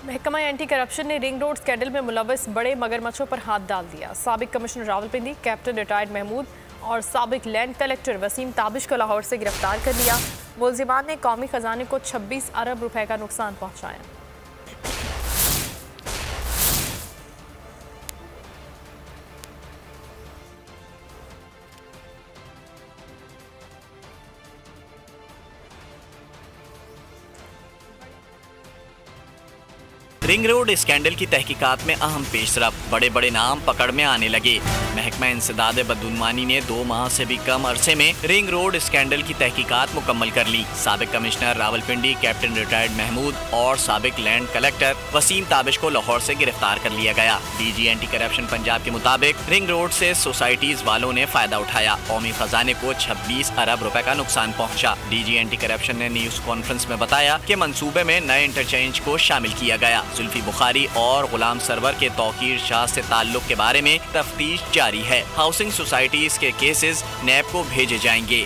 महकमा anti corruption ने ring road scandal में मुलव्वस बड़े मगरमच्छों पर हाथ डाल दिया। साबिक commissioner Rawalpindi, captain retired Mahmood और साबिक लैंड कलेक्टर वसीम ताबिश को लाहौर से गिरफ्तार कर लिया। मुलजिमान ने कौमी खजाने को 26 अरब रुपए का नुकसान पहुंचाया। रिंग रोड स्कैंडल की तहकीकात में अहम पेशरफ, बड़े बड़े नाम पकड़ में आने लगे। महकमा इंसदाद बदउनवानी ने 2 माह से भी कम अरसे में रिंग रोड स्कैंडल की तहकीकात मुकम्मल कर ली। साबिक commissioner Rawalpindi, captain retired Mahmood और साबिक लैंड कलेक्टर वसीम ताबिश को लाहौर से गिरफ्तार कर लिया गया। डीजी एंटी करप्शन पंजाब के मुताबिक रिंग रोड से सोसाइटीज वालों ने फायदा उठाया। कौमी खजाने को 26 अरब रुपए का नुकसान पहुँचा। डीजी एंटी करप्शन ने न्यूज कॉन्फ्रेंस में बताया कि मंसूबे में नए इंटरचेंज को शामिल किया गया। जुल्फी बुखारी और गुलाम सरवर के तौकीर शाह से ताल्लुक के बारे में तफ्तीश जारी है। हाउसिंग सोसाइटीज के केसेस नैब को भेजे जाएंगे।